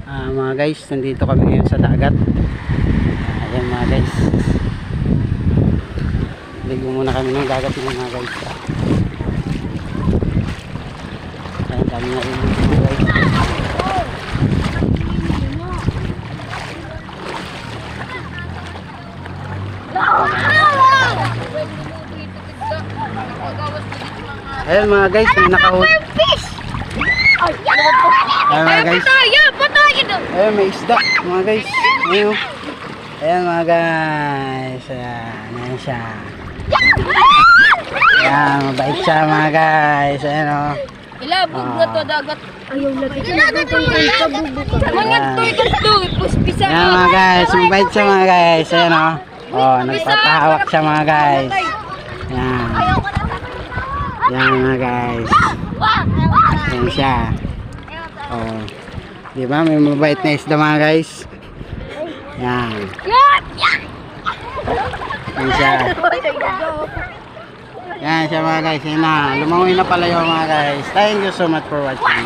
Mga guys, nandito kami ngayon sa dagat. Ayan mga guys, ligo muna kami ng dagat yun mga guys. Ayan, dami na rin mga guys. Ayan mga guys, may nakahuli. Ayan mga guys, ayan may isda mga guys. Ayan, ayan mga guys. Ayan siya. Ayan, mabait siya mga guys. Ayan o. Ilabog na to dagat. Ayaw lagi. Mga to, puspisa. Ayan mga guys, mabait siya mga guys. Ayan o. Oh, nagpapahawak siya mga guys. Ayan. Ayan mga guys. Ayan siya. Oh. Diba? May mabait na isda mga guys. Yan. Yan siya. Yan siya mga guys. Yan na. Lumangoy na pala yung mga guys. Thank you so much for watching.